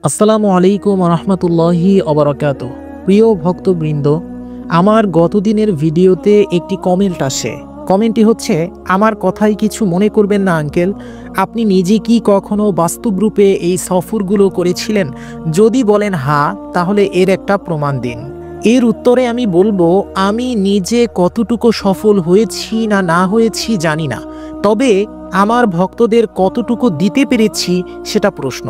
আসসালামু আলাইকুম রহমতুল্লাহি অবরাকাত। প্রিয় ভক্তবৃন্দ, আমার গতদিনের ভিডিওতে একটি কমেন্ট আসে। কমেন্টটি হচ্ছে, আমার কথায় কিছু মনে করবেন না আঙ্কেল, আপনি নিজে কি কখনো বাস্তব রূপে এই সফরগুলো করেছিলেন? যদি বলেন হ্যাঁ, তাহলে এর একটা প্রমাণ দিন। এর উত্তরে আমি বলবো, আমি নিজে কতটুকু সফল হয়েছি না না হয়েছি জানি না, তবে আমার ভক্তদের কতটুকু দিতে পেরেছি সেটা প্রশ্ন।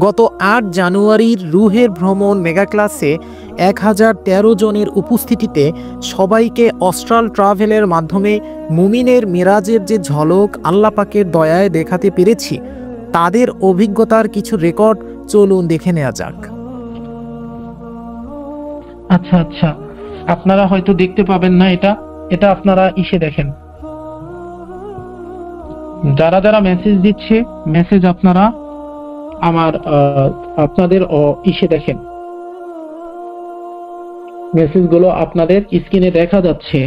গত ৮ জানুয়ারির রুহের ভ্রমণ মেগা ক্লাসে ১০১৩ জনের উপস্থিতিতে সবাইকে অস্ট্রাল ট্রাভেলের মাধ্যমে মুমিনের মিরাজের যে ঝলক আল্লাহ পাকের দয়ায় দেখাতে পেরেছি, তাদের অভিজ্ঞতার কিছু রেকর্ড চলুন দেখে নেওয়া যাক। আচ্ছা আচ্ছা, আপনারা হয়তো দেখতে পাবেন না, এটা আপনারা ইসে দেখেন। যারা যারা মেসেজ দিচ্ছে, মেসেজ আপনারা আমার আপনাদের ইসে দেখেন, মেসেজগুলো আপনাদের স্ক্রিনে দেখা যাচ্ছে।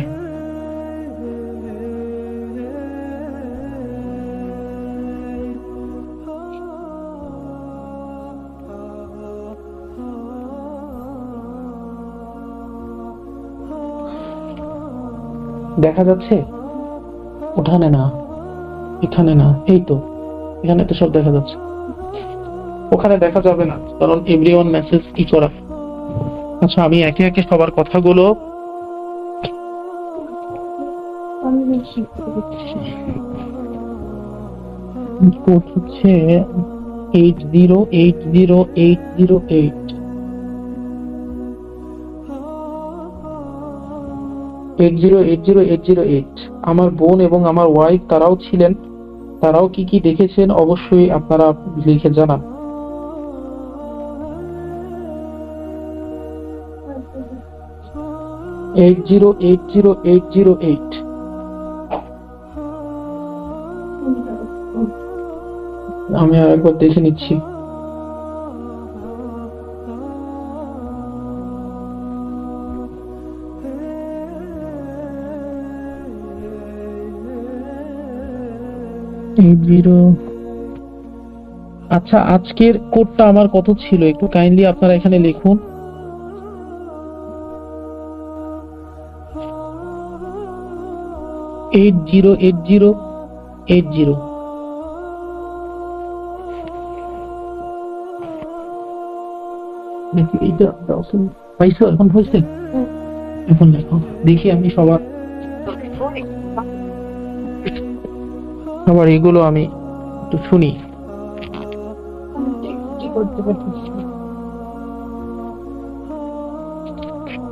দেখা যাচ্ছে? ওখানে না, এখানে না, এই তো এখানে তো সব দেখা যাচ্ছে। ওখানে দেখা যাবে না, কারণ এভরিওয়ান মেসেজ কি করা। আচ্ছা, আমি একে একে সবার কথাগুলো কোড হচ্ছে 80808088 80808088। আমার বোন এবং আমার ওয়াইফ তারাও ছিলেন, তারাও কি কি দেখেছেন অবশ্যই আপনারা লিখে জানান। Eight zero eight zero eight zero eight. আমি আরেকবার দেখে নিচ্ছি। আচ্ছা, আজকের কোডটা আমার কত ছিল একটু কাইন্ডলি আপনারা এখানে লিখুন। Eight zero eight zero eight zero. পাইছো? এখন হয়েছে? এখন লেখো দেখি, আমি সবার এগুলো আমি একটু শুনি।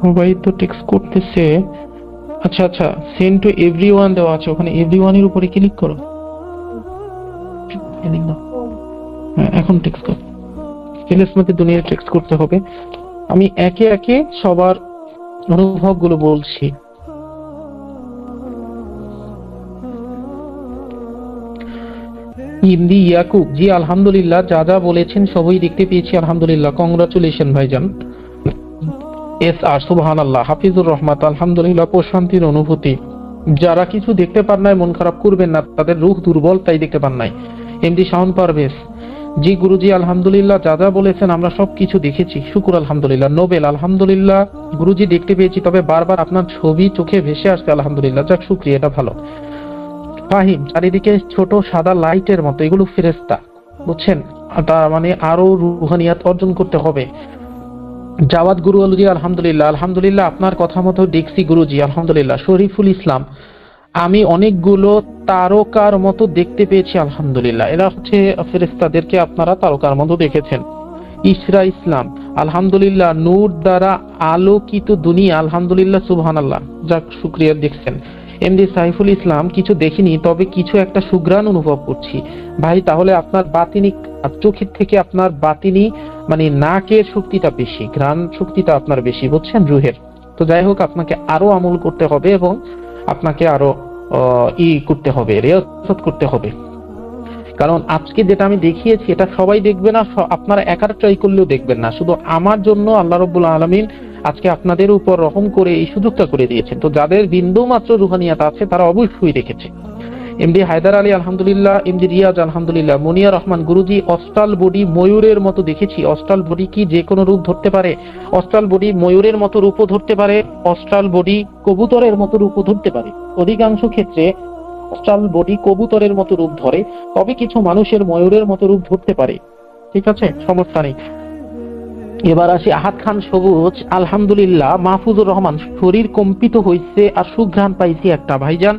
সবাই তো টেক্সট করতেছে। আচ্ছা আচ্ছা, সেন্ড টু এভরিওয়ান দেওয়া আছে, ওখানে এভরিওয়ানের উপরে ক্লিক করো। হ্যাঁ, এখন টেক্সট করো। এলএসমতে দুনিয়া টেক্সট করতে হবে। আমি একে একে সবার অনুভবগুলো বলছি। ইন্দি ইয়াকুব, জি আলহামদুলিল্লাহ, যা যা বলেছেন সবই দেখতে পেয়েছি আলহামদুলিল্লাহ। কংগ্রাচুলেশন ভাইজান। এস আর সুবহানাল্লাহ। হাফিজুর রহমান, আলহামদুলিল্লাহ, প্রশান্তির অনুভূতি। যারা কিছু দেখতে পান নাই মন খারাপ করবেন না, তাদের রূহ দুর্বল তাই দেখতে পান নাই। এমডি শাওন পারভেজ, জি গুরুজি আলহামদুলিল্লাহ, যা যা বলেছেন আমরা সব কিছু দেখেছি, শুকুর আলহামদুলিল্লাহ। নোবেল, আলহামদুলিল্লাহ গুরুজি দেখতে পেয়েছি, তবে বারবার আপনার ছবি চোখে ভেসে আসছে, আলহামদুলিল্লাহ, যাক শুকরিয়া, এটা ভালো। ফাহিম, চারিদিকে ছোট সাদা লাইটের মতো, এগুলো ফেরেশতা, বুঝছেন? তার মানে আরো রুহানিয়াত অর্জন করতে হবে। জাওয়াদ গুরু আলুজি, আলহামদুলিল্লাহ, আলহামদুলিল্লাহ, আপনার কথা মতো দেখছি গুরুজি, আলহামদুলিল্লাহ। শরীফুল ইসলাম, আমি অনেকগুলো তারকার মতো দেখতে পেয়েছি, আলহামদুলিল্লাহ। এরা হচ্ছে ফেরেশতাদেরকে আপনারা তারকার মতো দেখেছেন। ইসরা ইসলাম, আলহামদুলিল্লাহ, নূর দ্বারা আলোকিত দুনিয়া, আলহামদুলিল্লাহ, সুবহানাল্লাহ, যাক শুকরিয়া, দেখছেন। এমডি সাইফুল ইসলাম, কিছু দেখিনি তবে কিছু একটা সুঘ্রাণ অনুভব করছি। ভাই, তাহলে আপনার বাতিনি চোখের থেকে আপনার বাতিনি মানে নাকের শক্তিটা বেশি, ঘ্রাণ শক্তিটা আপনার বেশি, বুঝছেন, রুহের। তো যাই হোক, আপনাকে আরো আমল করতে হবে এবং আপনাকে আরো করতে হবে, রিয়াজত করতে হবে। কারণ আজকে যেটা আমি দেখিয়েছি এটা সবাই দেখবে না, আপনারা একার ট্রাই করলেও দেখবেন না। শুধু আমার জন্য আল্লাহ রাব্বুল আলামিন আজকে আপনাদের উপর রহম করে এই সুযোগটা করে দিয়েছেন। তো যাদের বিন্দু মাত্র রুহানিয়াত আছে তারা অবশ্যই দেখেছে। এমডি হায়দার আলী আলহামদুলিল্লাহ, এমডি রিয়াজ আলহামদুলিল্লাহ, মুনিয়া রহমান গুরুজি অস্ট্রাল বডি ময়ূরের মতো দেখেছি। অস্ট্রাল বডি কি যে কোনো রূপ ধরতে পারে? অস্ট্রাল বডি ময়ূরের মতো রূপও ধরতে পারে, অস্ট্রাল বডি কবুতরের মতো রূপও ধরতে পারে। অধিকাংশ ক্ষেত্রে অস্ট্রাল বডি কবুতরের মতো রূপ ধরে, তবে কিছু মানুষের ময়ূরের মতো রূপ ধরতে পারে। ঠিক আছে, সমস্যা নেই। এবার আসি আহাদ খান সবুজ আলহামদুলিল্লাহ, মাহফুজুর রহমান শরীর কম্পিত হয়েছে আর সুঘ্রাণ পাইছি একটা। ভাইজান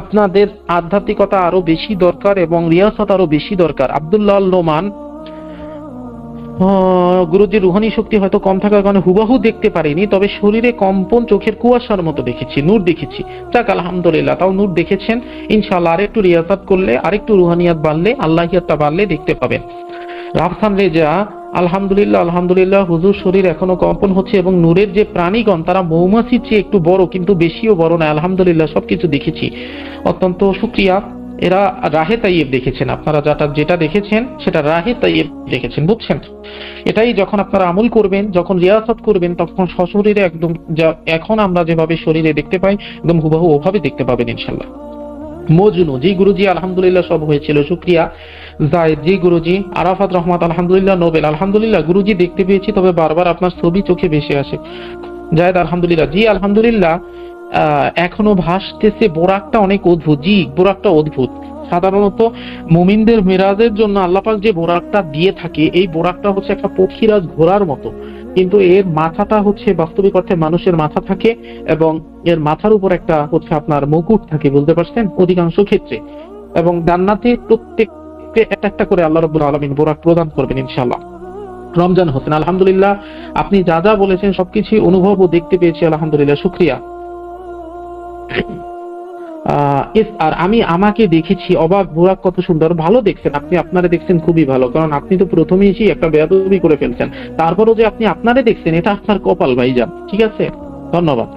আপনাদের আধ্যাত্মিকতা আরো বেশি দরকার এবং রিয়াসত আরো বেশি দরকার। আব্দুল্লাহ নোমান গুরুজির রুহানি শক্তি হয়তো কম থাকার কারণে হুবাহু দেখতে পারিনি, তবে শরীরে কম্পন, চোখের কুয়াশার মতো দেখেছি, নূর দেখেছি। যাক আলহামদুলিল্লাহ, তাও নূর দেখেছেন। ইনশাআল্লাহ আরেকটু রিয়াসাত করলে, আরেকটু রুহানিয়াত বাড়লে, আল্লাহিয়াতটা বাড়লে দেখতে পাবেন। রাফসান রেজা আলহামদুলিল্লাহ, আলহামদুলিল্লাহ হুজুর শরীর এখনো কম্পন হচ্ছে এবং নূরের যে প্রাণীগণ তারা মৌমাছির চেয়ে একটু বড়, কিন্তু বেশিও বড় না। আলহামদুলিল্লাহ সবকিছু দেখেছি, অত্যন্ত শুকরিয়া। এরা রাহে তাইয়েব দেখেছেন, আপনারা যেটা দেখেছেন সেটা রাহে তাইয়েব দেখেছেন, বুঝছেন? এটাই যখন আপনারা আমল করবেন, যখন রিয়াসত করবেন, তখন সশরীরে একদম এখন আমরা যেভাবে শরীরে দেখতে পাই একদম হুবহু ওভাবে দেখতে পাবেন ইনশাল্লাহ। মজনু জি গুরুজি আলহামদুলিল্লাহ সব হয়েছিল, শুক্রিয়া। জায়েদ জি গুরুজি, আরাফাত রহমত আলহামদুলিল্লাহ, নোবেল আলহামদুলিল্লাহ গুরুজি দেখতে পেয়েছি, তবে বারবার আপনার ছবি চোখে ভেসে আসে। জায়েদ আলহামদুলিল্লাহ জি আলহামদুলিল্লাহ, এখনো ভাসতেছে। বোরাকটা অনেক অদ্ভুত জি, বোরাকটা অদ্ভুত। সাধারণত মুমিনদের মেরাজের জন্য আল্লাপাক যে বোরাকটা দিয়ে থাকে, এই বোরাকটা হচ্ছে একটা পক্ষীরাজ ঘোড়ার মতো, কিন্তু এর মাথাটা হচ্ছে বাস্তবিক অর্থে মানুষের মাথা থাকে এবং এর মাথার উপর একটা হচ্ছে আপনার মুকুট থাকে, বুঝতে পারছেন, অধিকাংশ ক্ষেত্রে। এবং জান্নাতে প্রত্যেককে একটা একটা করে আল্লাহ রাব্বুল আলামিন বোরাক প্রদান করবেন ইনশাআল্লাহ। রমজান হোসেন আলহামদুলিল্লাহ, আপনি যা যা বলেছেন সবকিছু অনুভব ও দেখতে পেয়েছি, আলহামদুলিল্লাহ শুকরিয়া। আর আমি আমাকে দেখেছি, অবাক, বোরাক কত সুন্দর। ভালো দেখছেন আপনি, আপনারা দেখছেন খুবই ভালো, কারণ আপনি তো প্রথমেই এসেই একটা বেয়াদবি করে ফেলছেন, তারপরও যে আপনি আপনারে দেখছেন এটা আপনার কপাল ভাইজান। ঠিক আছে, ধন্যবাদ।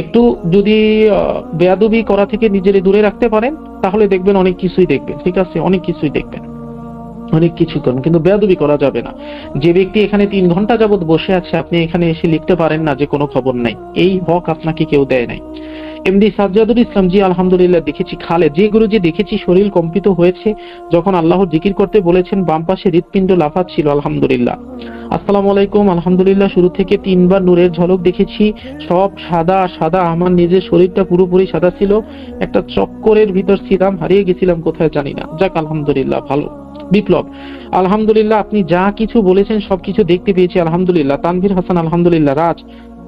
একটু যদি বেয়াদবি করা থেকে নিজের দূরে রাখতে পারেন তাহলে দেখবেন অনেক কিছুই দেখবেন। ঠিক আছে, অনেক কিছুই দেখবেন, অনেক কিছু করুন, কিন্তু বেয়াদবি করা যাবে না। যে ব্যক্তি এখানে 3 ঘন্টা যাবত বসে আছে, আপনি এখানে এসে লিখতে পারেন না যে কোনো খবর নাই, এই হক আপনাকে কেউ দেয় নাই। এমডি সাজ্জাদুল ইসলাম জি আলহামদুলিল্লাহ দেখেছি। খালেদ জি গুরুজি দেখেছি, শরীর কম্পিত হয়েছে যখন আল্লাহর জিকির করতে বলেছেন, বাম পাশে হৃৎপিণ্ড লাফাচ্ছিল, আলহামদুলিল্লাহ। আসসালামু আলাইকুম, আলহামদুলিল্লাহ শুরু থেকে 3 বার নূরের ঝলক দেখেছি, সব সাদা সাদা। আমার নিজের শরীরটা পুরোপুরি সাদা ছিল, একটা চক্করের ভিতর ছিলাম, হারিয়ে গেছিলাম কোথায় জানি না। যাক আলহামদুলিল্লাহ, ভালো। বিপ্লব আলহামদুলিল্লাহ, আপনি যা কিছু বলেছেন সবকিছু দেখতে পেয়েছি, আলহামদুলিল্লাহ। তানভীর হাসান আলহামদুলিল্লাহ। রাজ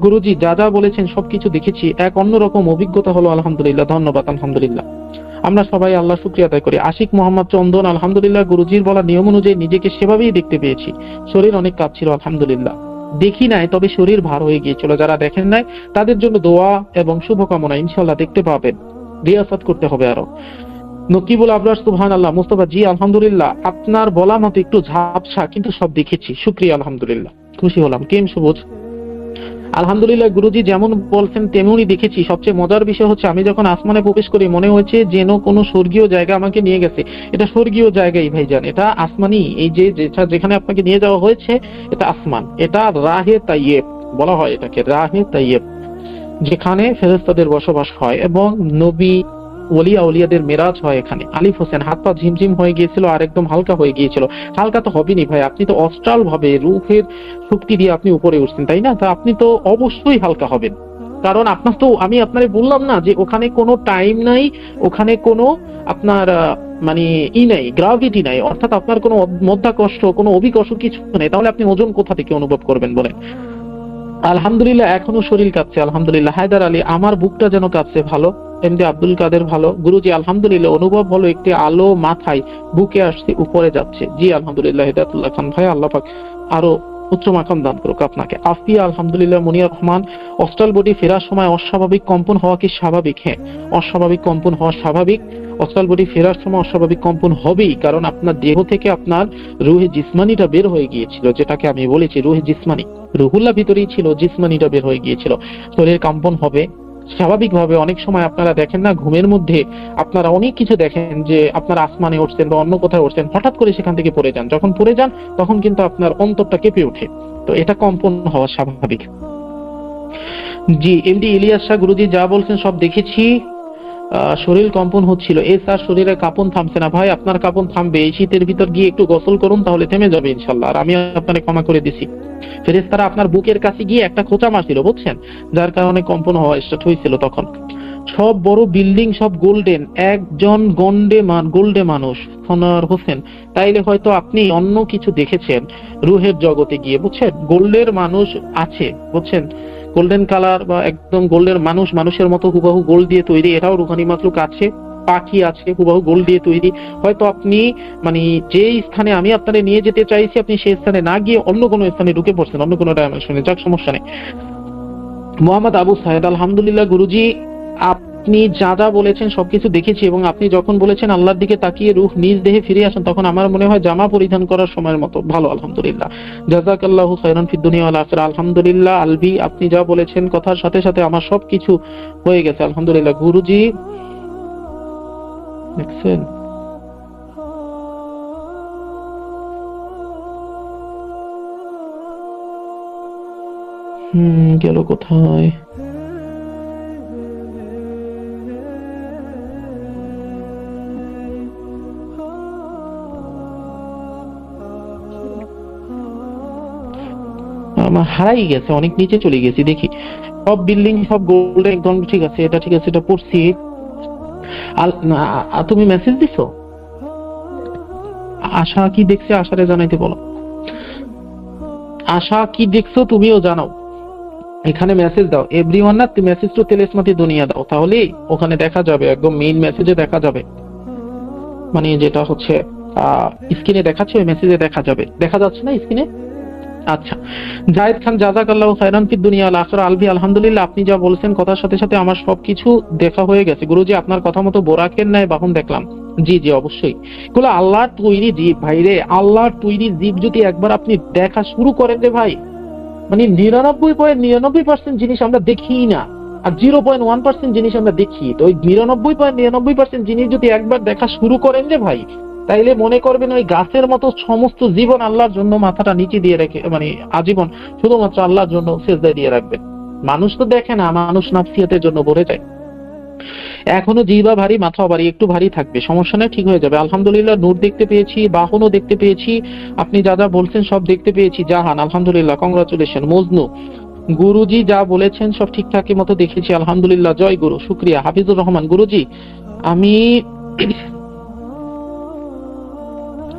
গুরুজি যা যা বলেছেন সবকিছু দেখেছি, এক অন্যরকম অভিজ্ঞতা হলো, আলহামদুলিল্লাহ। ধন্যবাদ, আলহামদুলিল্লাহ। আমরা সবাই আল্লাহ শুকরিয়া আদায় করি। আশিক মোহাম্মদ চন্দন আলহামদুলিল্লাহ, গুরুজির বলা নিয়ম অনুযায়ী নিজেকে সেভাবেই দেখতে পেয়েছি, শরীর অনেক কাঁপছিল, আলহামদুলিল্লাহ। দেখি নাই, তবে শরীর ভার হয়ে গিয়েছিল। যারা দেখেন নাই তাদের জন্য দোয়া এবং শুভকামনা, ইনশাআল্লাহ দেখতে পাবেন। রিয়াসাত করতে হবে আরো। নকিবুল আবরার সুবহানাল্লাহ। মুস্তাফা জি আলহামদুলিল্লাহ, আপনার বলা মতো একটু ঝাপসা, কিন্তু সব দেখেছি, শুকরিয়া, আলহামদুলিল্লাহ, খুশি হলাম। কেম সবুজ আলহামদুলিল্লাহ, গুরুজি যেমন বলছেন তেমনই দেখেছি। সবচেয়ে মজার বিষয় হচ্ছে আমি যখন আসমানে প্রবেশ করি মনে হয়েছে যেন কোনো স্বর্গীয় জায়গা আমাকে নিয়ে গেছে। এটা স্বর্গীয় জায়গাই ভাইজান, এটা আসমানি। এই যে যেখানে আপনাকে নিয়ে যাওয়া হয়েছে এটা আসমান, এটা রাহে তাইয়েব বলা হয়, এটাকে রাহে তাইয়েব, যেখানে ফেরেশতাদের বসবাস হয় এবং নবী ওলিয়া ওলিয়াদের মেরাজ হয় এখানে। আলিফ হোসেন, হাত পা ঝিমঝিম হয়ে গিয়েছিল আর একদম হালকা হয়ে গিয়েছিল। হালকা তো হবেনি ভাই, আপনি তো অস্ট্রাল ভাবে রূহের শক্তি দিয়ে আপনি উপরে উঠছেন, তাই না? তা আপনি তো অবশ্যই হালকা হবেন, কারণ আপনার তো, আমি আপনারে বললাম না যে ওখানে কোনো টাইম নাই, ওখানে কোনো আপনার মানে নাই, গ্রাভিটি নাই, অর্থাৎ আপনার কোনো মধ্যাকর্ষ, কোনো অভিকর্ষ কিছু নেই, তাহলে আপনি ওজন কোথা থেকে অনুভব করবেন বলেন? আলহামদুলিল্লাহ, এখনো শরীর কাঁপছে, আলহামদুলিল্লাহ। হায়দার আলী, আমার বুকটা যেন কাঁপছে, ভালো। এমডি আব্দুল কাদের, ভালো। গুরুজি আলহামদুলিল্লাহ, অনুভব হলো একটি আলো মাথায় বুকে আসছে, উপরে যাচ্ছে। জি আলহামদুলিল্লাহ। হিদায়াতুল্লাহ খান ভাই, আল্লাহ পাক আরো উচ্চ মাকাম দান করুক আপনাকে। আফিয়া আলহামদুলিল্লাহ। মুনিয়া রহমান, অস্ট্রাল বডি ফেরার সময় অস্বাভাবিক কম্পন হওয়া কি স্বাভাবিক? হ্যাঁ, অস্বাভাবিক কম্পন হওয়া স্বাভাবিক। অস্ট্রাল বডি ফেরার সময় অস্বাভাবিক কম্পন হবেই, কারণ আপনার দেহ থেকে আপনার রুহে জিসমানিটা বের হয়ে গিয়েছিল, যেটাকে আমি বলেছি রুহে জিসমানি। রুহুল্লাহ ভিতরেই ছিল, জিসমানিটা বের হয়ে গিয়েছিল, শরীর কম্পন হবে স্বাভাবিকভাবে। অনেক সময় আপনারা দেখেন না, ঘুমের মধ্যে আপনারা অনেক কিছু দেখেন যে আপনারা আসমানে উঠছেন বা অন্য কোথাও উঠছেন, হঠাৎ করে সেখান থেকে পড়ে যান। যখন পড়ে যান তখন কিন্তু আপনার অন্তরটা কেঁপে ওঠে, তো এটা কম্পন হওয়া স্বাভাবিক। জি এমডি ইলিয়াস শাহ, গুরুজি যা বলছেন সব দেখেছি, শরীর কম্পন হচ্ছিল। স্যার শরীরে কাঁপন থামছে না। ভাই আপনার কাঁপন থামবে, এই শীতের ভিতর গিয়ে একটু গোসল করুন, তাহলে থেমে যাবে ইনশাল্লাহ। আর আমি আপনাকে ক্ষমা করে দিছি। ফেরেশতারা আপনার বুকের কাছে গিয়ে একটা খোঁচা মারছিল বুঝছেন, যার কারণে কম্পন হওয়া স্টার্ট হয়েছিল তখন। সব বড় বিল্ডিং সব গোল্ডেন, একজন গোল্ডে মানুষ ফনোয়ার হোসেন, তাইলে হয়তো আপনি অন্য কিছু দেখেছেন রুহের জগতে গিয়ে বুঝছেন। গোল্ডের মানুষ আছে বুঝছেন, গোল্ডেন কালার বা একদম গোল্ডের মানুষ, মানুষের মতো হুবাহু গোল্ড দিয়ে তৈরি, এটাও রুহানি মাখলুক আছে। পাখি আছে হুবাহু গোল্ড দিয়ে তৈরি। হয়তো আপনি মানে যে স্থানে আমি আপনাকে নিয়ে যেতে চাইছি, আপনি সেই স্থানে না গিয়ে অন্য কোনো স্থানে ঢুকে পড়ছেন, অন্য কোনো ডাইমেনশনে। যাক সমস্যা নেই। মোহাম্মদ আবু সাহেদ, আলহামদুলিল্লাহ গুরুজি, আপনি যা যা বলেছেন সবকিছু দেখেছি, এবং আপনি যখন বলেছেন আল্লাহর দিকে তাকিয়ে রূহ নিজ দেহে ফিরে আসেন, তখন আমার মনে হয় জামা পরিধান করার সময়ের মতো ভালো। আলহামদুলিল্লাহ, জাযাকাল্লাহু খায়রান ফিদ দুনিয়া ওয়াল আখিরা। আলহামদুলিল্লাহ আলবি, আপনি যা বলেছেন কথার সাথে সাথে আমার সবকিছু হয়ে গেছে আলহামদুলিল্লাহ। গুরুজি দেখছেন, গেল কোথায়? আমার হারাই গেছে, অনেক নিচে চলে গেছি। দেখি, সব বিল্ডিং সব গোল্ডেন একদম, ঠিক আছে, এটা ঠিক আছে, এটা পড়ছি। তুমি মেসেজ দিছো? আশা কি দেখছে? আশারে জানাইতে বলো। আশা কি দেখছো তুমিও জানাও, এখানে মেসেজ দাও। এভরিওয়ান না, তুমি মেসেজ টু তেলেসমাতি দুনিয়া দাও, তাহলে ওখানে দেখা যাবে, একদম মেইন মেসেজে দেখা যাবে, মানে যেটা হচ্ছে স্ক্রিনে দেখাচ্ছে ওই মেসেজে দেখা যাবে। দেখা যাচ্ছে না স্ক্রিনে? আচ্ছা, জায়েদ খান, জাযাকাল্লাহু খায়রান ফিদ দুনিয়া ওয়াল আখিরা। আলবি, আলহামদুলিল্লাহ আপনি যা বলেছেন কথার সাথে সাথে আমার সবকিছু দেখা হয়ে গেছে। গুরুজি আপনার কথা মতো বোরাকের ন্যায় বাহন দেখলাম। জি জি অবশ্যই, এগুলো আল্লাহর তৈরি জীব ভাই রে। আল্লাহর তৈরি জীব যদি একবার আপনি দেখা শুরু করেন রে ভাই, মানে 99.99% জিনিস আমরা দেখি না, আর 0.1% জিনিস আমরা দেখি। তো ওই 99.99% জিনিস যদি একবার দেখা শুরু করেন রে ভাই, তাইলে মনে করবেন ওই গাছের মতো সমস্ত জীবন আল্লাহর জন্য মাথাটা নিচে দিয়ে রেখে, মানে আজীবন শুধুমাত্র আল্লাহর জন্য সিজদায় দিয়ে রাখবেন। মানুষ তো দেখে না, মানুষ নাফসিয়াতের জন্য ভরে যায়। এখনো জিহ্বা ভারী, মাথাও ভারী, একটু ভারী থাকবে, সমস্যা নেই, ঠিক হয়ে যাবে। আলহামদুলিল্লাহ নূর দেখতে পেয়েছি, বাহনও দেখতে পেয়েছি, আপনি যা যা বলছেন সব দেখতে পেয়েছি। জাহান, আলহামদুলিল্লাহ, কংগ্রাচুলেশন। মজনু, গুরুজি যা বলেছেন সব ঠিকঠাকই মতো দেখেছি আলহামদুলিল্লাহ। জয় গুরু, শুক্রিয়া। হাফিজুর রহমান, গুরুজি আমি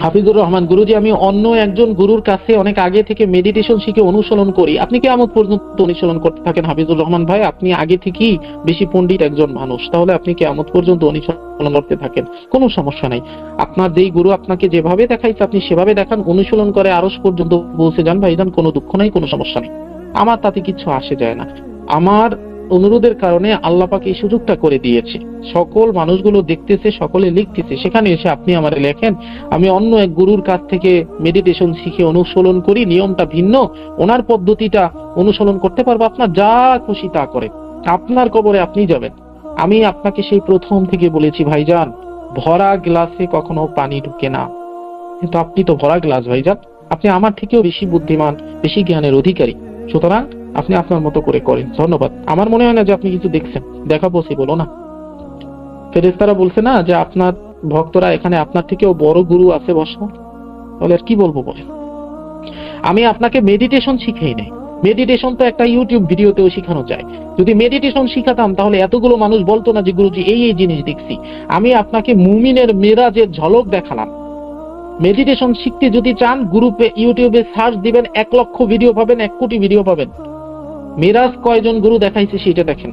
হাফিজুর রহমান, গুরুজি আমি অন্য একজন গুরুর কাছে অনেক আগে থেকে মেডিটেশন শিখে অনুসরণ করি। আপনি কিয়ামত পর্যন্ত অনুসরণ করতে থাকেন হাফিজুর রহমান ভাই, আপনি আগে থেকেই বেশি পণ্ডিত একজন মানুষ, তাহলে আপনি কিয়ামত পর্যন্ত অনুসরণ করতে থাকেন, কোনো সমস্যা নাই। আপনার যেই গুরু আপনাকে যেভাবে দেখাইছে আপনি সেভাবে দেখান, অনুসরণ করে আরশ পর্যন্ত পৌঁছে যান ভাইজান, কোনো দুঃখ নাই, কোনো সমস্যা নেই। আমার তাতে কিছু আসে যায় না। আমার অনুরোধের কারণে আল্লাহ পাক এই সুযোগটা করে দিয়েছে, সকল মানুষগুলো দেখতেছে, সকলে লিখতেছে, সেখানে এসে আপনি আমারে লেখেন। আমি অন্য এক গুরুর কাছ থেকে মেডিটেশন শিখে অনুসরণ করি, নিয়মটা ভিন্ন, ওনার পদ্ধতিটা অনুসরণ করতে পারবো। আপনার যা খুশি তা করে, আপনার কবরে আপনি যাবেন। আমি আপনাকে সেই প্রথম থেকে বলেছি ভাইজান, ভরা গ্লাসে কখনো পানি ঢুকে না, কিন্তু আপনি তো ভরা গ্লাস ভাইজান, আপনি আমার থেকেও বেশি বুদ্ধিমান, বেশি জ্ঞানের অধিকারী, সুতরাং আপনি আপনার মতো করে করেন। ধন্যবাদ। আমার মনে হয় না যে আপনি কিছু দেখছেন, দেখা পসিবল না। ফেরেশতারা বলছে না যে আপনার ভক্তরা এখানে আপনার থেকেও বড় গুরু আছে বসা, তাহলে আর কি বলবো বলেন। আমি আপনাকে মেডিটেশন শিখাই নাই, মেডিটেশন তো একটা ইউটিউব ভিডিওতেও শেখানো যায়। যদি মেডিটেশন শিখাতাম তাহলে এতগুলো মানুষ বলতো না যে গুরুজি এই এই জিনিস দেখছি। আমি আপনাকে মুমিনের মেরাজের ঝলক দেখালাম। মেডিটেশন শিখতে যদি চান গ্রুপে ইউটিউবে সার্চ দিবেন, 1 লক্ষ ভিডিও পাবেন, 1 কোটি ভিডিও পাবেন। মেরাজ কয়জন গুরু দেখাইছে সেটা দেখেন।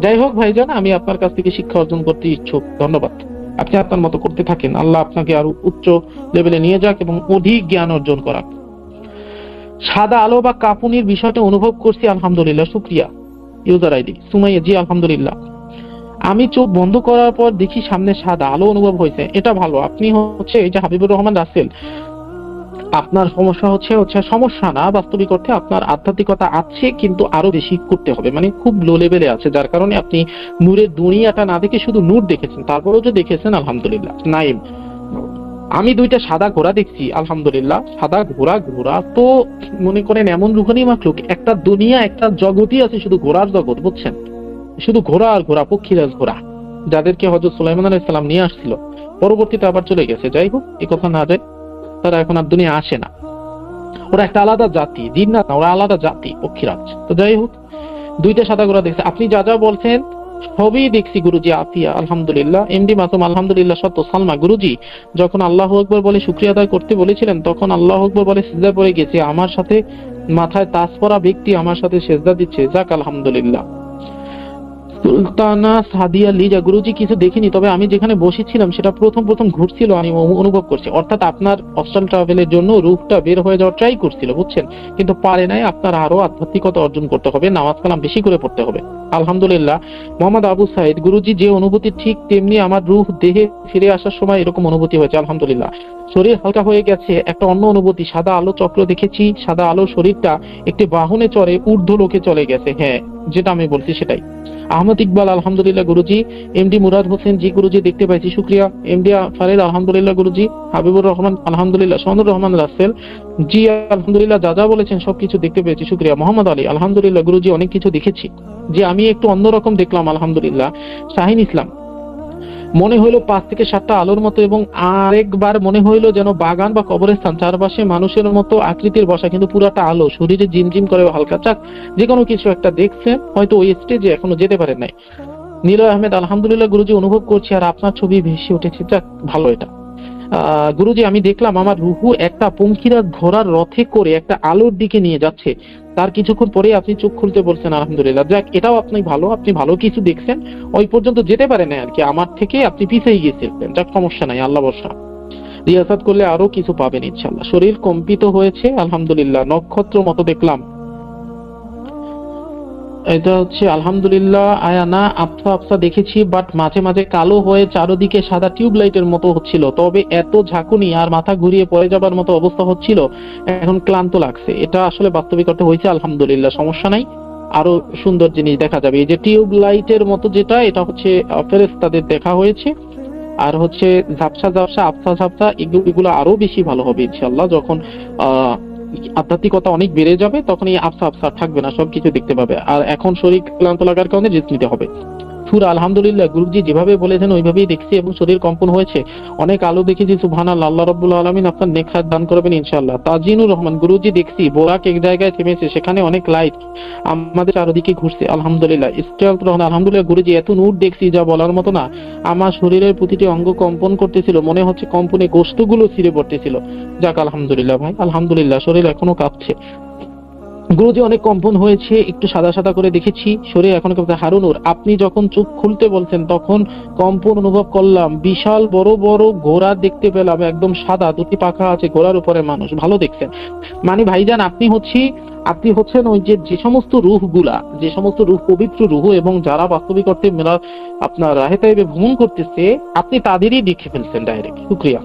যাই হোক ভাইজান, আমি আপনার কাছ থেকে শিক্ষা অর্জন করতে ইচ্ছুক। ধন্যবাদ। আপনি আপনার মতো করতে থাকেন, আল্লাহ আপনাকে আরো উচ্চ লেভেলে নিয়ে যাক এবং অধিক জ্ঞান অর্জন করাক। সাদা আলো বা কাঁপুনির বিষয়টা অনুভব করছি আলহামদুলিল্লাহ, শুকরিয়া। ইউজার আইডি সুমাইয়া, জি আলহামদুলিল্লাহ। আমি চোখ বন্ধ করার পর দেখি সামনে সাদা আলো অনুভব হয়েছে, এটা ভালো। আপনি হচ্ছে এই যে হাবিবুর রহমান রাসেল, আপনার সমস্যা হচ্ছে সমস্যা না, বাস্তবিক অর্থে আপনার আধ্যাত্মিকতা আছে, কিন্তু আরো বেশি করতে হবে, মানে খুব লো লেভেলে আছে, যার কারণে আপনি নূরের দুনিয়াটা না দেখে শুধু নূর দেখেছেন। তারপরেও যে দেখেছেন আলহামদুলিল্লাহ। নাইম, আমি 2টা সাদা ঘোড়া দেখছি আলহামদুলিল্লাহ। সাদা ঘোড়া, ঘোড়া তো মনে করেন এমন রুহানি মাখলুক, একটা দুনিয়া, একটা জগতই আছে শুধু ঘোড়ার জগৎ, বুঝছেন, শুধু ঘোড়া আর ঘোড়া, পক্ষীরাজ ঘোড়া। যাদেরকে হযরত সুলাইমান আলাইহিস সালাম নিয়ে আসছিল, পরবর্তীতে আবার চলে গেছে। যাই হোক, এই কথা না যায়, তারা এখন আর দুনিয়া আসে না। ওরা একটা আলাদা জাতি, জিন্নাত না, ওরা আলাদা জাতি, পক্ষীরাজ। তো যাই হোক, দুইটা সাদা ঘোড়া দেখছে। আপনি যা যা বলছেন সবই দেখছি গুরুজি। আতিয়া আলহামদুলিল্লাহ, এমডি মাসুম আলহামদুলিল্লাহ, সত্য সালমা গুরুজি যখন আল্লাহু আকবার বলে শুকরিয়া আদায় করতে বলেছিলেন, তখন আল্লাহু আকবার বলে সিজদায় পড়ে গেছে। আমার সাথে মাথায় তাজ পরা ব্যক্তি আমার সাথে সেজদা দিচ্ছে, যাক আলহামদুলিল্লাহ। সুলতানা সাদিয়া লিজা গুরুজি কিছু দেখিনি, তবে আমি যেখানে বসেছিলাম সেটা প্রথম প্রথম ঘুরছিল, আমি অনুভব করছি। অর্থাৎ আপনার অস্ট্রাল ট্রাভেলের জন্য রূপটা বের হয়ে যাওয়ার ট্রাই করছিল, বুঝছেন, কিন্তু পারে নাই। আপনার আরো আধ্যাত্মিকতা অর্জন করতে হবে, নামাজ কালাম বেশি করে পড়তে হবে। আলহামদুলিল্লাহ। মোহাম্মদ আবু সাইদ গুরুজি যে অনুভূতি ঠিক তেমনি আমার রূহ দেহে ফিরে আসার সময় এরকম অনুভূতি হয়েছে। আলহামদুলিল্লাহ। শরীর হালকা হয়ে গেছে, একটা অন্য অনুভূতি। সাদা আলো চক্র দেখেছি, সাদা আলো শরীরটা একটি বাহনে চড়ে ঊর্ধ্ব লোকে চলে গেছে। হ্যাঁ, যেটা আমি বলছি সেটাই। আহমদ ইকবাল আলহামদুলিল্লাহ গুরুজি। এমডি মুরাদ হোসেন জি গুরুজি দেখতে পাইছি, শুক্রিয়া। এমডি ফারিদ আলহামদুলিল্লাহ গুরুজি। হাবিবুর রহমান আলহামদুলিল্লাহ। সনুর রহমান রাসেল জি আলহামদুলিল্লাহ, যা যা বলেছেন সবকিছু দেখতে পেয়েছি, শুক্রিয়া। মোহাম্মদ আলী আলহামদুলিল্লাহ গুরুজি, অনেক কিছু দেখেছি, যে আমি একটু অন্যরকম দেখলাম, আলহামদুলিল্লাহ। শাহিন ইসলাম মনে হইলো 5 থেকে 7টা আলোর মতো, এবং আরেকবার মনে হইলো যেন বাগান বা কবরস্থান, চারপাশে মানুষের মতো আকৃতির বসা, কিন্তু পুরাটা আলো, শরীরে জিমজিম করে হালকা। চাক, যে কোনো কিছু একটা দেখছেন, হয়তো ওই স্টেজে এখনো যেতে পারেন নাই। নীলয় আহমেদ আলহামদুলিল্লাহ গুরুজি, অনুভব করছি আর আপনার ছবি ভেসে উঠেছে, যাক ভালো এটা। গুরুজি আমি দেখলাম আমার রুহু একটা পঙ্খিরাজ ঘোড়ার রথে করে একটা আলোর দিকে নিয়ে যাচ্ছে। তার কিছুক্ষণ পরে আপনি চোখ খুলতে বলছেন, আলহামদুলিল্লাহ। যাক, এটাও আপনি ভালো কিছু দেখছেন। ওই পর্যন্ত যেতে পারেন না আর কি, আমার থেকে আপনি পিছিয়ে গিয়েছিলেন। যাক, সমস্যা নাই, আল্লাহ ভরসা। রিয়াসাত করলে আরো কিছু পাবেন ইনশাআল্লাহ। শরীর কম্পিত হয়েছে, আলহামদুলিল্লাহ। নক্ষত্র মতো দেখলাম, এটা হচ্ছে আলহামদুলিল্লাহ। আয়ানা আবছা আবছা দেখেছি, বাট মাঝে মাঝে কালো হয়ে চারদিকে সাদা টিউবলাইটের মতো হচ্ছিল। তবে এত ঝাঁকুনি আর মাথা ঘুরিয়ে পড়ে যাবার মতো অবস্থা হচ্ছিল, এখন ক্লান্ত লাগছে। এটা আসলে বাস্তবিকতা হয়েছে, আলহামদুলিল্লাহ, সমস্যা নাই। আরো সুন্দর জিনিস দেখা যাবে। এই যে টিউবলাইটের মতো যেটা, এটা হচ্ছে ফেরেশতাদের দেখা হয়েছে। আর হচ্ছে ঝাপসা ঝাপসা আবছা ঝাপসা, এগুলো আরো বেশি ভালো হবে ইনশাআল্লাহ। যখন আধ্যাত্মিকতা অনেক বেড়ে যাবে, তখন এই আফসা আফসা থাকবে না, সবকিছু দেখতে পাবে। আর এখন শরীর ক্লান্ত লাগার কারণে রেস্ট নিতে হবে। সুরা আলহামদুলিল্লাহ গুরুজি যেভাবে বলেছেন ওইভাবেই দেখছি, এবং শরীর কম্পন হয়েছে। অনেক আলো দেখেছি, সুবহানাল্লাহ। আল্লাহ রাব্বুল আলামিন আপনার নেক হায়াত দান করবেন ইনশাআল্লাহ। তাজিনুর রহমান গুরুজি দেখছি বোরাক এক জায়গায় থেমেছে, সেখানে অনেক লাইট আমাদের চারদিকে ঘুরছে, আলহামদুলিল্লাহ। ইস্তিয়াক রহমান আলহামদুলিল্লাহ গুরুজি, এত নূর দেখছি যা বলার মতো না। আমার শরীরের প্রতিটি অঙ্গ কম্পন করতেছিল, মনে হচ্ছে কম্পনে গোশতগুলো ছিঁড়ে পড়তেছিল। যাক আলহামদুলিল্লাহ ভাই, আলহামদুলিল্লাহ। শরীর এখনো কাঁপছে গুরুজি, অনেক কম্পন হয়েছে, একটু সাদা সাদা করে দেখেছি শরীর এখনো কাঁপছে। হারুনুর, আপনি যখন চোখ খুলতে বলছেন তখন কম্পন অনুভব করলাম। বিশাল বড় বড় ঘোড়া দেখতে পেলাম, একদম সাদা, 2টি পাখা আছে, ঘোড়ার উপরে মানুষ। ভালো দেখছেন মানে ভাইজান, আপনি হচ্ছেন ওই যে সমস্ত রূহগুলা, যে সমস্ত রূহ পবিত্র রূহ, এবং যারা বাস্তবিক অর্থে মেলা আপনার রাহে তাইবে ভ্রমণ করতেছে, আপনি তাদেরই দেখে ফেলছেন ডাইরেক্ট। শুকরিয়া।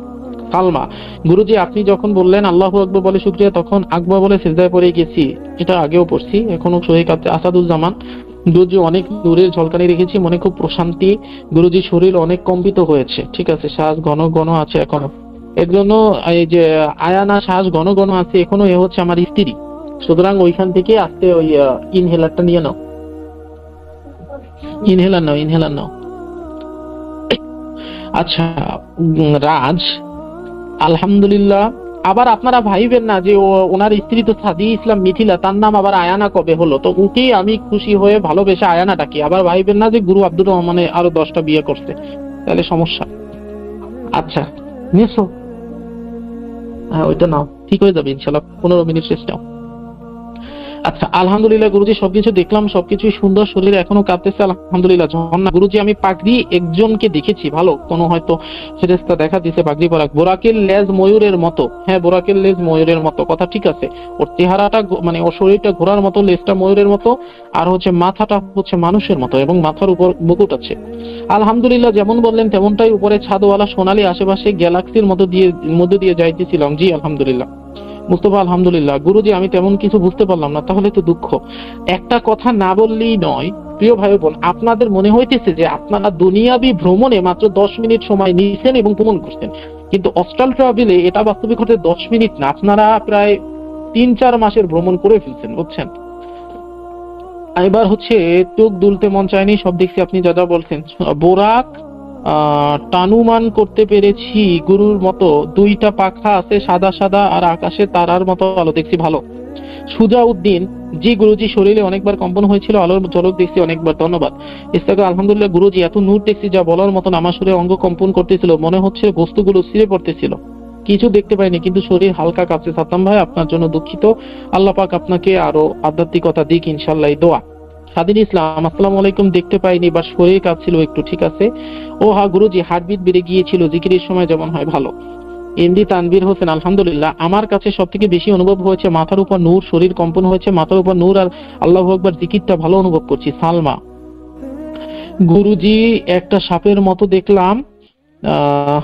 সালমা গুরুজি, আপনি যখন বললেন আল্লাহু আকবার বলে শুকরিয়া, তখন আকবার বলে সিজদায় পড়ে গেছি। এটা আগেও পড়ছি, এখনো সহি কাঁপছে। আসাদুজ্জামান গুরুজি, অনেক দূরের ঝলকানি রেখেছি, মনে খুব প্রশান্তি। গুরুজি, শরীর অনেক কম্পিত হয়েছে, ঠিক আছে। শ্বাস ঘন ঘন আছে এখনো, এর জন্য এই যে আয়ানা শ্বাস ঘন ঘন আছে এখনো, এ হচ্ছে আমার স্ত্রী। সুতরাং ওইখান থেকে আস্তে ওই ইনহেলারটা নিয়ে নাও, ইনহেলার নাও। আচ্ছা রাজ আলহামদুলিল্লাহ। আবার আপনারা ভাইবেন না যে ওনার স্ত্রী তো সাদিয়া ইসলাম মিথিলা, তার নাম আবার আয়ানা কবে হলো? তো ওকে আমি খুশি হয়ে ভালোবেসে আয়ানাটাকে, আবার ভাইবেন না যে গুরু আব্দুর রহমানে আরো 10টা বিয়ে করছে, তাহলে সমস্যা। আচ্ছা নিয়েছো, হ্যাঁ ওইটা নাও, ঠিক হয়ে যাবে ইনশাল্লাহ। 15 মিনিট রেস্ট নাও। আচ্ছা আলহামদুলিল্লাহ গুরুজি, সবকিছু দেখলাম, সবকিছুই সুন্দর। শরীর এখনো কাঁপতেছে, আলহামদুলিল্লাহ। ঝর্ণা গুরুজি, আমি পাগড়ি একজনকে দেখেছি, ভালো কোনো হয়তো ফেরেশতা দেখা দিছে পাগড়ি পরা। বোরাকের লেজ ময়ূরের মতো, হ্যাঁ বোরাকের লেজ ময়ূরের মতো, কথা ঠিক আছে। ওর চেহারাটা মানে ওর শরীরটা ঘোড়ার মতো, লেজটা ময়ূরের মতো, আর হচ্ছে মাথাটা হচ্ছে মানুষের মতো, এবং মাথার উপর মুকুট আছে। আলহামদুলিল্লাহ, যেমন বললেন তেমনটাই। উপরে ছাদওয়ালা সোনালী, আশেপাশে গ্যালাক্সির মধ্যে দিয়ে যাইতেছিলাম। জি আলহামদুলিল্লাহ। মুস্তফা আলহামদুলিল্লাহ গুরুজি, আমি তেমন কিছু বুঝতে পারলাম না, তাহলে তো দুঃখ। একটা কথা না বললেই নয়, প্রিয় ভাই বোন, আপনাদের মনে হইতেছে যে আপনারা দুনিয়াবি ভ্রমণে মাত্র 10 মিনিট সময় নিয়েছেন এবং ভ্রমণ করছেন, কিন্তু অস্ট্রাল ট্রাভেলে এটা বাস্তবিক হতে 10 মিনিট না, আপনারা প্রায় 3-4 মাসের ভ্রমণ করে ফেলছেন, বুঝছেন। এবার হচ্ছে চোখ দুলতে মন চায়নি, সব দেখছি আপনি যা যা বলছেন। বোরাক টানুমান করতে পেরেছি গুরুর মতো, দুইটা পাখা আছে সাদা সাদা আর আকাশে তারার মতো আলো দেখছি ভালো। সুজাউদ্দিন, জি গুরুজি, শরীরে অনেকবার কম্পন হয়েছিল, আলোর ঝলক দেখছি অনেকবার, ধন্যবাদ। ইস্তাক, আলহামদুলিল্লাহ গুরুজি, এত নূর দেখছি যা বলার মতন, আমার শরীরে অঙ্গ কম্পন করতেছিল, মনে হচ্ছে বস্তুগুলো ছিঁড়ে পড়তেছিল। কিছু দেখতে পাইনি কিন্তু শরীর হালকা কাঁপছে। সাদ্দাম ভাই, আপনার জন্য দুঃখিত, আল্লাহ পাক আপনাকে আরো আধ্যাত্মিকতা দিক ইনশাল্লাহ, এই দোয়া। স্বাধীন ইসলাম, আসসালামু আলাইকুম, দেখতে পাইনি বা শরীর কাঁপছিল একটু, ঠিক আছে। ও হ্যাঁ গুরুজি, হার্টবিট বেড়ে গিয়েছিল, জিকিরের সময় যেমন হয়, ভালো। এমডি তানভীর হোসেন, আলহামদুলিল্লাহ, আমার কাছে সব থেকে বেশি অনুভব হয়েছে মাথার উপর নূর, শরীর কম্পন হয়েছে, মাথার উপর নূর আর আল্লাহু আকবার জিকিরটা ভালো অনুভব করছি। সালমা, গুরুজি একটা সাপের মতো দেখলাম, আহ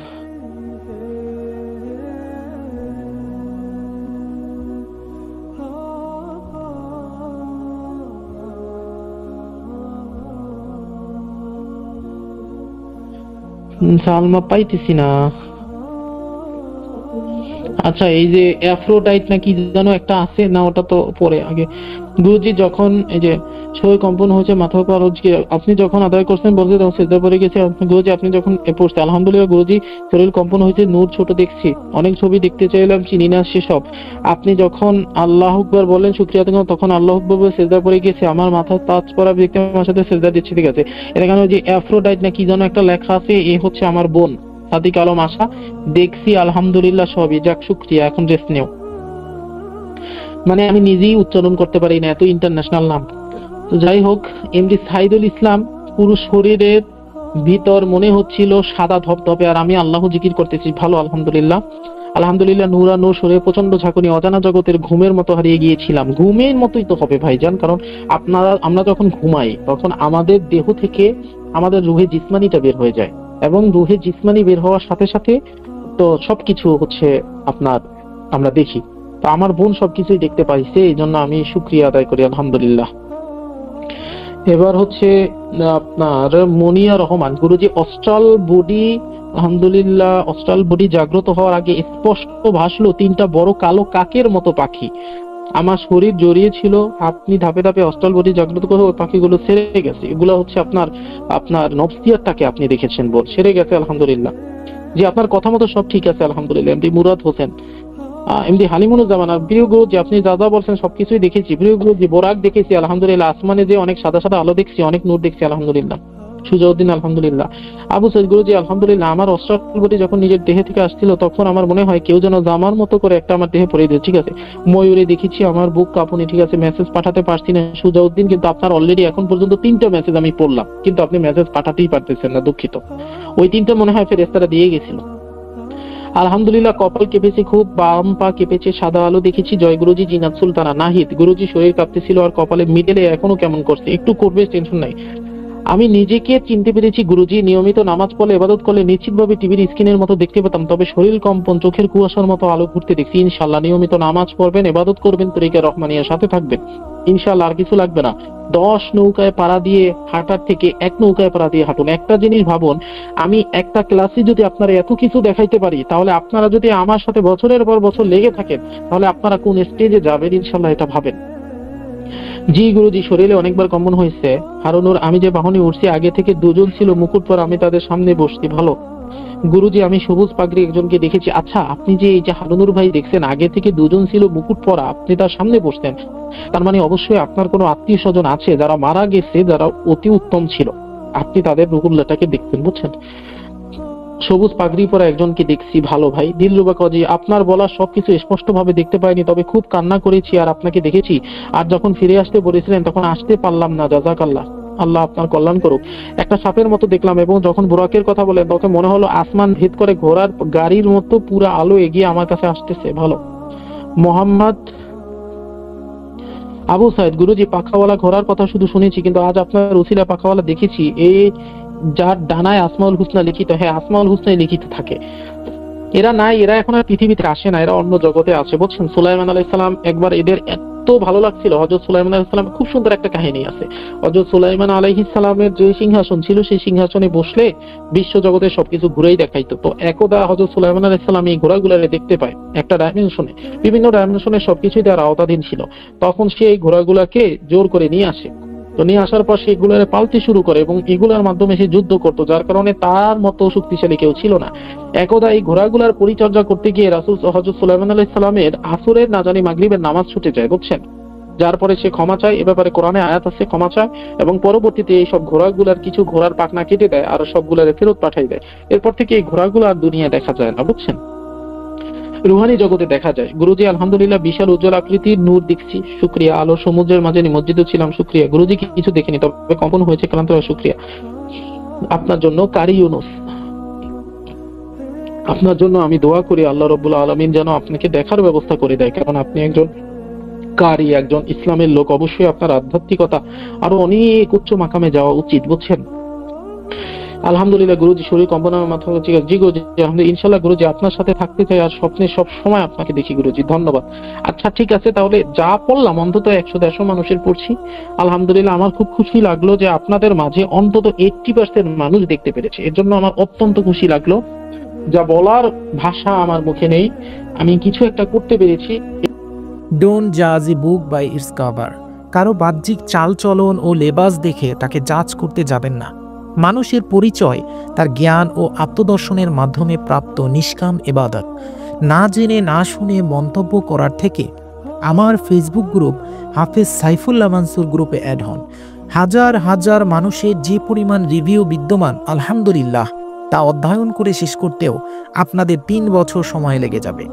সালমা পাইতেছি না। আচ্ছা, এই যে অ্যাফ্রোডাইট না কি যেন একটা আছে না, ওটা তো পরে আগে। গুরুজি যখন এই যে শরীর কম্পন হয়েছে, মাথা উপর আপনি যখন আদায় করছেন বলতে তখন সেজদা পড়ে গেছে, গুরুজি আপনি যখন পড়ছে, আলহামদুলিল্লাহ গুরুজি, শরীর কম্পন হয়েছে, নূর ছোট দেখছি, অনেক ছবি দেখতে চাইলাম, চিনি না সেসব। আপনি যখন আল্লাহ আকবার বললেন শুকরিয়া, তখন আল্লাহ আকবার বলে সেজদা পড়ে গেছে, আমার মাথায় তাজ পরা ব্যক্তি আমার সাথে সেজদা দিচ্ছে, ঠিক আছে। এখানে ওই যে অ্যাফ্রোডাইট না কি যেন একটা লেখা আছে, এ হচ্ছে আমার বোন সাদিক আলম আশা, দেখছি আলহামদুলিল্লাহ সবই, যাক শুকরিয়া, এখন রেস্ট নেও। মানে আমি নিজেই উচ্চারণ করতে পারি না, এত ইন্টারন্যাশনাল নাম। তো যাই হোক, এমডি সাইদুল ইসলাম, পুরো শরীরের ভিতর মনে হচ্ছিল সাদা ধপধপে, আর আমি আল্লাহ জিকির করতেছি, ভালো আলহামদুলিল্লাহ। আলহামদুলিল্লাহ, নূরা নূর, শরীরে প্রচন্ড ঝাঁকুনি, অজানা জগতের ঘুমের মতো হারিয়ে গিয়েছিলাম। ঘুমের মতোই তো হবে ভাইজান, কারণ আমরা যখন ঘুমাই তখন আমাদের দেহ থেকে আমাদের রুহে জিসমানিটা বের হয়ে যায়, এবং রুহে জিসমানি বের হওয়ার সাথে সাথে তো সবকিছু হচ্ছে আপনার আমরা দেখি। তো আমার বোন সবকিছুই দেখতে পাইছে, এই জন্য আমি শুকরিয়া আদায় করি আলহামদুলিল্লাহ। এবার হচ্ছে আপনার মনিয়া রহমান, গুরুজি অস্ট্রাল বডি, আলহামদুলিল্লাহ, অস্ট্রাল বডি জাগ্রত হওয়ার আগে স্পষ্ট ভাসলো তিনটা বড় কালো কাকের মতো পাখি, আমার শরীর জড়িয়ে ছিল, আপনি ধাপে ধাপে অস্ট্রাল বডি জাগ্রত করে ওই পাখিগুলো সেরে গেছে। এগুলো হচ্ছে আপনার আপনার নফসিয়াতটাকে আপনি দেখেছেন, বল সেরে গেছে আলহামদুলিল্লাহ। জি, আপনার কথা মতো সব ঠিক আছে আলহামদুলিল্লাহ। এমডি মুরাদ হোসেন, এমডি হালিমুনুজ্জামান, আর প্রিয় গুরু যে আপনি যা যা বলছেন সবকিছুই দেখেছি। প্রিয় গুরু যে বোরাক দেখেছি আলহামদুলিল্লাহ, আসমানে যে অনেক সাদা সাদা আলো দেখছি, অনেক নূর দেখছি আলহামদুলিল্লাহ। সুজাউদ্দিন, আলহামদুলিল্লাহ। আবু সৈয়দ, গুরুজি আলহামদুলিল্লাহ, আমার অস্ট্রাল বডি যখন নিজের দেহে থেকে আসছিল তখন আমার মনে হয় কেউ যেন জামার মতো করে একটা আমার দেহে পরিয়ে দিয়েছে, ঠিক আছে। ময়ূরে দেখেছি আমার বুক কাঁপুনি, ঠিক আছে। মেসেজ পাঠাতে পারছি না সুজাউদ্দিন, কিন্তু আপনার অলরেডি এখন পর্যন্ত 3টা মেসেজ আমি পড়লাম, কিন্তু আপনি মেসেজ পাঠাতেই পারতেছেন না, দুঃখিত। ওই 3টা মনে হয় ফেরেশতারা দিয়ে গেছিল। আলহামদুলিল্লাহ, কপাল কেঁপেছে খুব, বাম পা কেঁপেছে, সাদা আলো দেখেছি। জয় গুরুজি। জিনাত সুলতানা, নাহিদ, গুরুজি শরীর কাঁপতেছিল আর কপালে মিডলে এখনো কেমন করছে, একটু করবে, টেনশন নাই। আমি নিজেকে চিনতে পেরেছি গুরুজি, নিয়মিত নামাজ পড়লে ইবাদত করলে নিশ্চিতভাবে টিভির স্ক্রিনের মতো দেখতে পেতাম, তবে শরীর কম্পন, চোখের কুয়াশার মতো আলো ঘুরতে দেখছি। ইনশাল্লাহ নিয়মিত নামাজ পড়বেন, ইবাদত করবেন, তরিকা রহমানিয়ার সাথে থাকবেন, ইনশাল্লাহ আর কিছু লাগবে না। 10 নৌকায় পাড়া দিয়ে হাঁটার থেকে 1 নৌকায় পাড়া দিয়ে হাঁটুন। একটা জিনিস ভাবুন, আমি একটা ক্লাসে যদি আপনারা এত কিছু দেখাইতে পারি, তাহলে আপনারা যদি আমার সাথে বছরের পর বছর লেগে থাকেন, তাহলে আপনারা কোন স্টেজে যাবেন ইনশাল্লাহ এটা ভাবেন। জি গুরুজি, শরীরে অনেকবার কম্পন হয়েছে। হারুনুর, আমি যে বাহনে উঠছি আগে থেকে 2জন ছিল মুকুট পরা, আমি তাদের সামনে বসছি, ভালো। গুরুজি, আমি সবুজ পাগড়ি একজনকে দেখেছি। আচ্ছা, আপনি যে এই যে হারুনুর ভাই দেখছেন আগে থেকে 2জন ছিল মুকুট পরা, আপনি তার সামনে বসতেন, তার মানে অবশ্যই আপনার কোনো আত্মীয় স্বজন আছে যারা মারা গেছে, যারা অতি উত্তম ছিল, আপনি তাদের রুহুল্লাহটাকে দেখতেন, বুঝছেন। সবুজ পাগড়ি পরা একজনকে দেখছি, ভালো ভাই। দিলরুবা কাজী, আপনার বলা সবকিছু স্পষ্ট ভাবে দেখতে পাইনি, তবে খুব কান্না করেছি আর আপনাকে দেখেছি, আর যখন ফিরে আসতে বলেছিলেন তখন আসতে পারলাম না, জাযাকাল্লাহ, আল্লাহ আপনার কল্যাণ করুক। একটা সাপের মতো দেখলাম, এবং যখন বুরাকের কথা বলেন তখন মনে হলো আসমান ভেদ করে ঘোড়ার গাড়ির মতো পুরো আলো এগিয়ে আমার কাছে আসতেছে, ভালো। মোহাম্মদ আবু সাইদ, গুরুজি পাখাওয়ালা ঘোড়ার কথা শুধু শুনেছি, কিন্তু আজ আপনার উসিলা পাখাওয়ালা দেখেছি, এই যার ডানায় আসমাউল হুসনা লিখিত, হ্যাঁ আসমাউল হুসনাই লিখিত থাকে। এরা নাই, এরা এখন আর পৃথিবীতে আসে না, এরা অন্য জগতে আছে, বুঝছেন। সুলাইমান আলাইহিস সালাম, একবার এদের এত ভালো লাগছিল, হযরত সুলাইমান আলাইহিস সালাম, খুব সুন্দর একটা কাহিনী আছে। হযরত সুলাইমান আলাইহিস সালামের যে সিংহাসন ছিল, সেই সিংহাসনে বসলে বিশ্ব জগতের সবকিছু ঘুরেই দেখাইতো। তো একদা হযরত সুলাইমান আলাইহিস সালাম এই ঘোড়াগুলোরে দেখতে পায় একটা ডাইমেনশনে, বিভিন্ন ডাইমেনশনে সবকিছুই তার আওতাধীন ছিল। তখন সে এই ঘোড়াগুলাকে জোর করে নিয়ে আসে, তো নিয়ে আসার পর সে এগুলারে পালতে শুরু করে এবং এগুলার মাধ্যমে সে যুদ্ধ করতো, যার কারণে তার মতো শক্তিশালী কেউ ছিল না। একদা এই ঘোড়াগুলার পরিচর্যা করতে গিয়ে রাসূল হযরত সুলাইমান আলাইহিস সালামের আসরের না জানি মাগরিবের নামাজ ছুটে যায়, বুঝছেন। যার পরে সে ক্ষমা চায়, এ ব্যাপারে কোরআনে আয়াত আছে, ক্ষমা চায় এবং পরবর্তীতে এই সব ঘোড়াগুলার কিছু ঘোড়ার পাখনা কেটে দেয় আর সবগুলারে ফেরত পাঠাই দেয়। এরপর থেকে এই ঘোড়াগুলো আর দুনিয়া দেখা যায় না, বুঝছেন। রুহানি জগতে দেখা যায়। গুরুজি আলহামদুলিল্লাহ বিশাল উজ্জ্বল আকৃতির নূর দেখছি, শুকরিয়া। আলো সমুদ্রের মাঝে নিমজ্জিত ছিলাম, শুকরিয়া। গুরুজি কিছু দেখিনি, তবে কম্পন হয়েছে ক্লান্ত, শুকরিয়া। আপনার জন্য কারি ইউনুস, আপনার জন্য আমি দোয়া করি আল্লাহ রাব্বুল আলামিন যেন আপনাকে দেখার ব্যবস্থা করে দেয়, কারণ আপনি একজন কারি, একজন ইসলামের লোক। অবশ্যই আপনার আধ্যাত্মিকতা আরো অনেক উচ্চ মাকামে যাওয়া উচিত, বুঝছেন। আলহামদুলিল্লাহ গুরুজি, শরীর কম্পনের মাথা ঠিক আছে। জি গুরুজি, আলহামদুলিল্লাহ, ইনশাআল্লাহ গুরুজি আপনার সাথে থাকতে চাই আর স্বপ্নে সব সময় আপনাকে দেখি গুরুজি, ধন্যবাদ। আচ্ছা ঠিক আছে, তাহলে যা পড়লাম অন্তত 100-150 মানুষের পড়ছি। আলহামদুলিল্লাহ, আমার খুব খুশি লাগলো যে আপনাদের মাঝে অন্তত 80% মানুষ দেখতে পেরেছে, এর জন্য আমার অত্যন্ত খুশি লাগলো। যা বলার ভাষা আমার মুখে নেই, আমি কিছু একটা করতে পেরেছি। ডোন্ট জাজ এ বুক বাই ইটস কভার। কারো বাহ্যিক চালচলন ও লেবাস দেখে তাকে জাজ করতে যাবেন না। মানুষের পরিচয় তার জ্ঞান ও আত্মদর্শনের মাধ্যমে প্রাপ্ত নিষ্কাম ইবাদত। না জেনে না শুনে মন্তব্য করার থেকে আমার ফেসবুক গ্রুপ হাফেজ সাইফুল্লাহ মানসুর গ্রুপে অ্যাড হন। হাজার হাজার মানুষের যে পরিমাণ রিভিউ বিদ্যমান, আলহামদুলিল্লাহ, তা অধ্যয়ন করে শেষ করতেও আপনাদের 3 বছর সময় লেগে যাবে।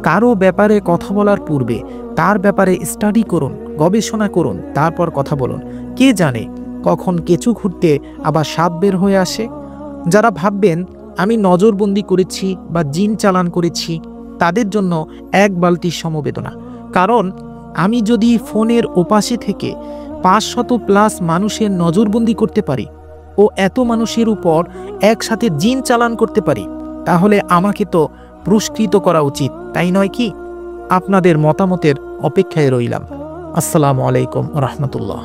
কারো ব্যাপারে কথা বলার পূর্বে তার ব্যাপারে স্টাডি করুন, গবেষণা করুন, তারপর কথা বলুন। কে জানে কখন কেঁচু ঘুরতে আবার সাপ বের হয়ে আসে। যারা ভাববেন আমি নজরবন্দি করেছি বা জিন চালান করেছি, তাদের জন্য 1 বালতি সমবেদনা। কারণ আমি যদি ফোনের ওপাশে থেকে 500+ মানুষের নজরবন্দি করতে পারি ও এত মানুষের উপর একসাথে জিন চালান করতে পারি, তাহলে আমাকে তো পুরস্কৃত করা উচিত, তাই নয় কি? আপনাদের মতামতের অপেক্ষায় রইলাম। আসসালামু আলাইকুম ওয়া রাহমাতুল্লাহ।